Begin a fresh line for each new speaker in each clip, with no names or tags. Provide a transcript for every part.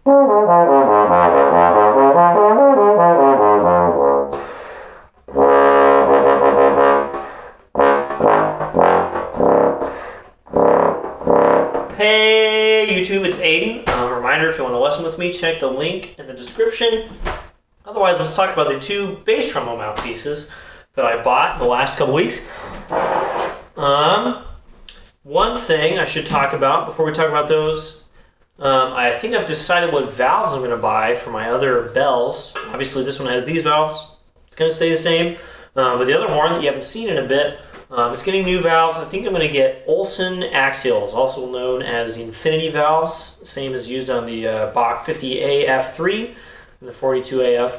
Hey YouTube, it's Aiden. Reminder, if you want to lesson with me, check the link in the description. Otherwise, let's talk about the two bass trombone mouthpieces that I bought the last couple weeks. One thing I should talk about before we talk about those, I think I've decided what valves I'm going to buy for my other bells. Obviously, this one has these valves. It's going to stay the same. But the other one that you haven't seen in a bit, it's getting new valves. I think I'm going to get Olsen axials, also known as infinity valves, same as used on the Bach 50AF3 and the 42AF.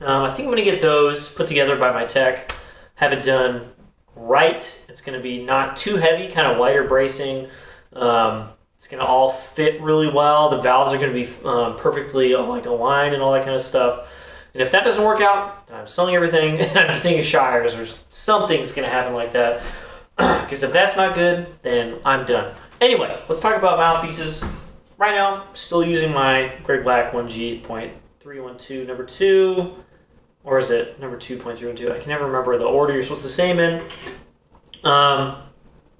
I think I'm going to get those put together by my tech, have it done right. It's going to be not too heavy, kind of lighter bracing. It's going to all fit really well. The valves are going to be perfectly aligned and all that kind of stuff. And if that doesn't work out, then I'm selling everything and I'm getting a Shires or something's going to happen like that. Because if that's not good, then I'm done. Anyway, let's talk about mouthpieces. Right now, I'm still using my Great Black 1G.312 number 2. Or is it number 2.312? I can never remember the order you're supposed to say them in. I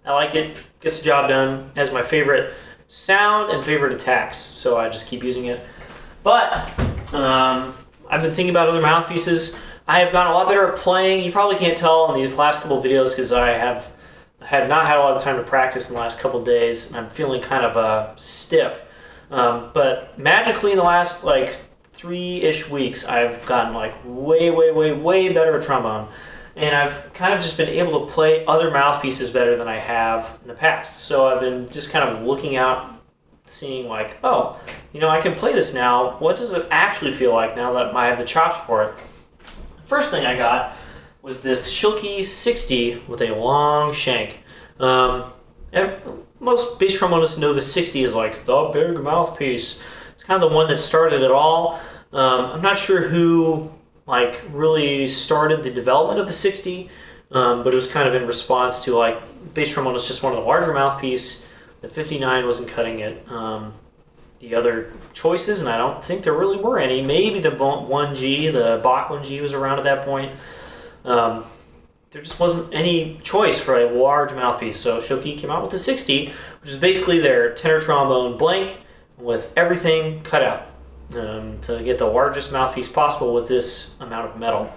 like it. Gets the job done. Has my favorite sound and favorite attacks. So I just keep using it. But I've been thinking about other mouthpieces. I have gotten a lot better at playing. You probably can't tell in these last couple of videos because I have not had a lot of time to practice in the last couple of days. I'm feeling kind of stiff. But magically in the last 3-ish weeks, I've gotten way better at trombone. And I've kind of just been able to play other mouthpieces better than I have in the past. So I've been just kind of looking out, seeing oh, I can play this now. What does it actually feel like now that I have the chops for it? First thing I got was this Schilke 60 with a long shank. And most bass trombonists know the 60 is the big mouthpiece. It's kind of the one that started it all. I'm not sure who really started the development of the 60, but it was kind of in response to bass trombone is just one of the larger mouthpiece. The 59 wasn't cutting it. The other choices, and I don't think there really were any. Maybe the 1G, the Bach 1G was around at that point. There just wasn't any choice for a large mouthpiece, so Schilke came out with the 60, which is basically their tenor trombone blank with everything cut out to get the largest mouthpiece possible with this amount of metal.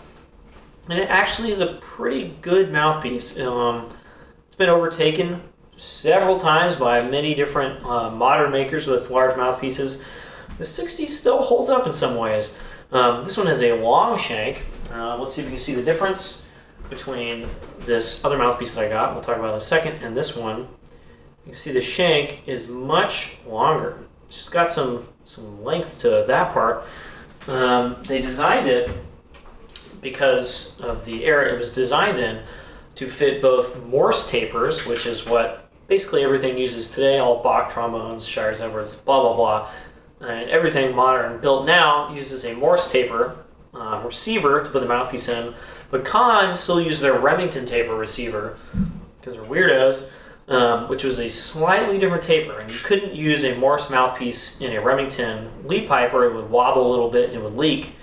And it actually is a pretty good mouthpiece. It's been overtaken several times by many different modern makers with large mouthpieces. The 60 still holds up in some ways. This one has a long shank. Let's see if you can see the difference between this other mouthpiece that I got, we'll talk about in a second, and this one. You can see the shank is much longer. It's just got some length to that part. They designed it because of the era it was designed in to fit both Morse tapers, which is what basically everything uses today, all Bach trombones, Shires, Edwards, blah, blah, blah. And everything modern built now uses a Morse taper receiver to put the mouthpiece in, but Cons still use their Remington taper receiver because they're weirdos, which was a slightly different taper, and you couldn't use a Morse mouthpiece in a Remington lead pipe or it would wobble a little bit and it would leak.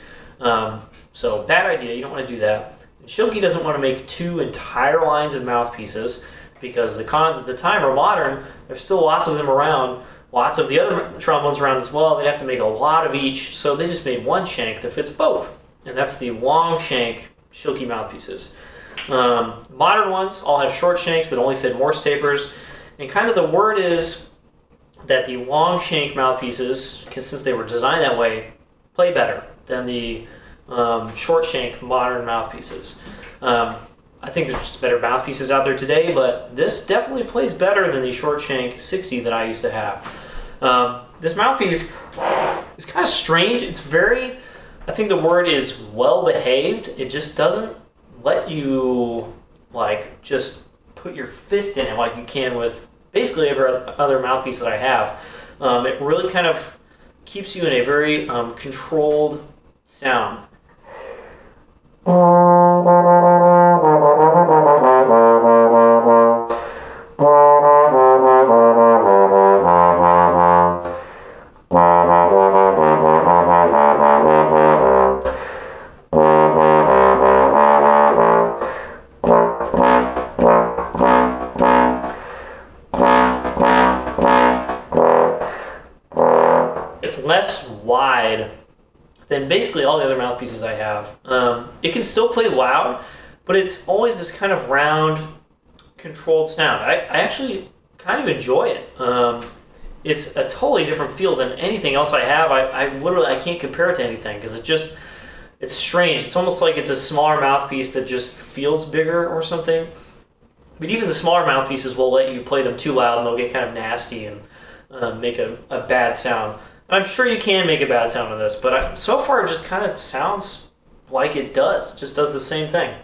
So bad idea, you don't want to do that. And Schilke doesn't want to make two entire lines of mouthpieces because the Cons at the time are modern. There's still lots of them around, lots of the other trombones around as well. They'd have to make a lot of each, so they just made one shank that fits both, and that's the long shank Schilke mouthpieces. Modern ones all have short shanks that only fit Morse tapers, and kind of the word is that the long shank mouthpieces, since they were designed that way, play better than the short shank modern mouthpieces. I think there's just better mouthpieces out there today, but this definitely plays better than the short shank 60 that I used to have. This mouthpiece is kind of strange. It's very, I think the word is well behaved. It just doesn't let you just put your fist in it like you can with basically every other mouthpiece that I have. It really kind of keeps you in a very controlled sound. it's less wide than basically all the other mouthpieces I have. It can still play loud, but it's always this kind of round, controlled sound. I actually kind of enjoy it. It's a totally different feel than anything else I have. I can't compare it to anything because it's strange. It's almost like it's a smaller mouthpiece that just feels bigger or something. But even the smaller mouthpieces will let you play them too loud and they'll get kind of nasty and make a bad sound. And I'm sure you can make a bad sound on this, but so far it just kind of sounds like it does. It just does the same thing.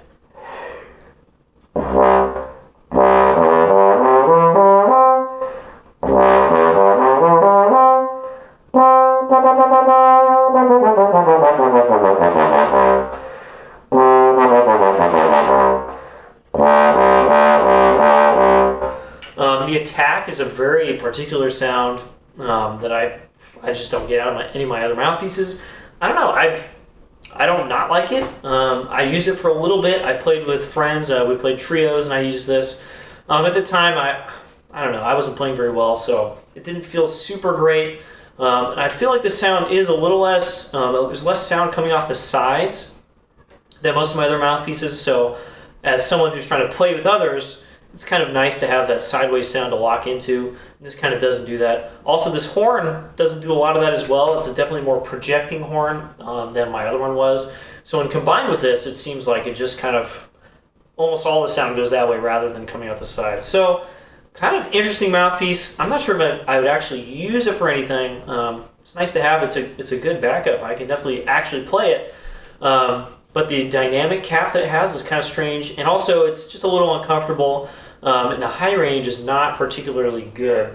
The attack is a very particular sound that I just don't get out of any of my other mouthpieces. I don't know. I don't not like it. I used it for a little bit. I played with friends. We played trios, and I used this. At the time, I don't know. I wasn't playing very well, so it didn't feel super great. And I feel like the sound is a little less. There's less sound coming off the sides than most of my other mouthpieces. So, as someone who's trying to play with others, it's kind of nice to have that sideways sound to lock into. This kind of doesn't do that. Also, this horn doesn't do a lot of that as well. It's a definitely more projecting horn than my other one was. So when combined with this, it seems like it just kind of, almost all the sound goes that way rather than coming out the side. So kind of interesting mouthpiece. I'm not sure if I would actually use it for anything. It's nice to have. It's a good backup. I can definitely actually play it. But the dynamic cap that it has is kind of strange, and also it's just a little uncomfortable, and the high range is not particularly good.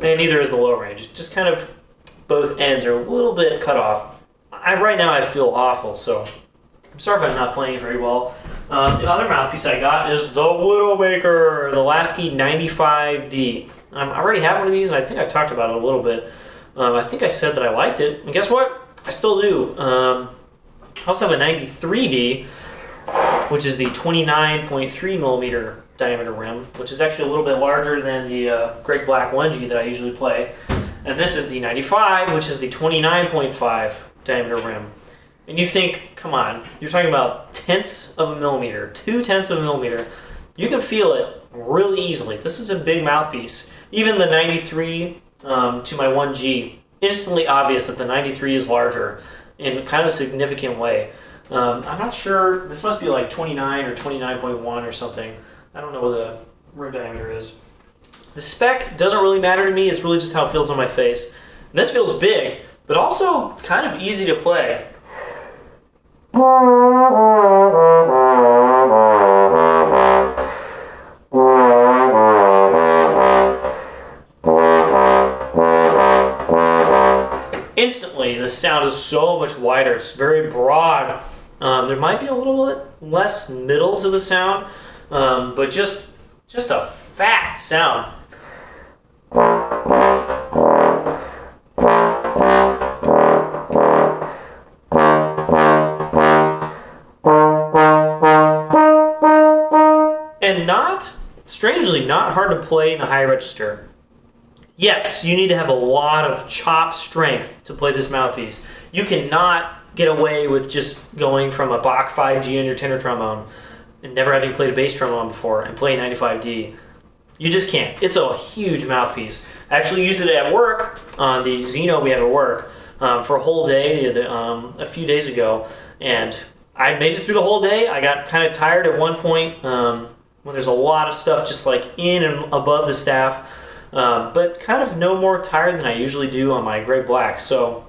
And neither is the low range. It's just kind of, both ends are a little bit cut off. Right now I feel awful, so I'm sorry if I'm not playing it very well. The other mouthpiece I got is the Widowmaker, the Lasky 95D. I already have one of these, and I think I talked about it a little bit. I think I said that I liked it, and guess what? I still do. I also have a 93D, which is the 29.3 millimeter diameter rim, which is actually a little bit larger than the Great Black 1G that I usually play. And this is the 95, which is the 29.5 diameter rim. And you think, come on, you're talking about tenths of a millimeter, 2/10 of a millimeter. You can feel it really easily. This is a big mouthpiece. Even the 93 to my 1G, instantly obvious that the 93 is larger in kind of a significant way. I'm not sure, this must be like 29 or 29.1 or something. I don't know what the rim diameter is. The spec doesn't really matter to me, it's really just how it feels on my face. And this feels big, but also kind of easy to play. Instantly, the sound is so much wider. It's very broad. There might be a little bit less middle to the sound, but just a fat sound. And strangely, not hard to play in a high register. Yes, you need to have a lot of chop strength to play this mouthpiece. You cannot get away with just going from a Bach 5G on your tenor trombone and never having played a bass trombone before and playing 95D. You just can't. It's a huge mouthpiece. I actually used it at work on the Xeno we have at work for a whole day a few days ago, and I made it through the whole day. I got kind of tired at one point when there's a lot of stuff just like in and above the staff, but kind of no more tired than I usually do on my Great Black. So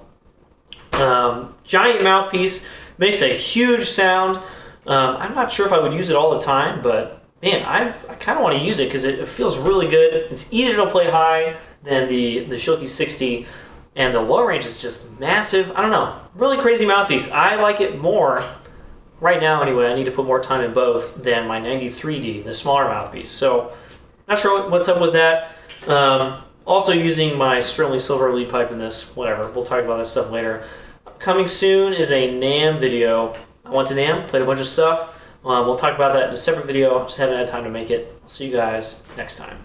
giant mouthpiece, makes a huge sound. I'm not sure if I would use it all the time, but man, I kind of want to use it because it feels really good. It's easier to play high than the Schilke 60, and the low range is just massive. I don't know, really crazy mouthpiece. I like it more right now anyway. I need to put more time in both than my 93D, the smaller mouthpiece. So not sure what's up with that. Also using my sterling silver lead pipe in this, whatever. We'll talk about that stuff later. Coming soon is a NAMM video. I went to NAMM, played a bunch of stuff. We'll talk about that in a separate video. Just haven't had time to make it. I'll see you guys next time.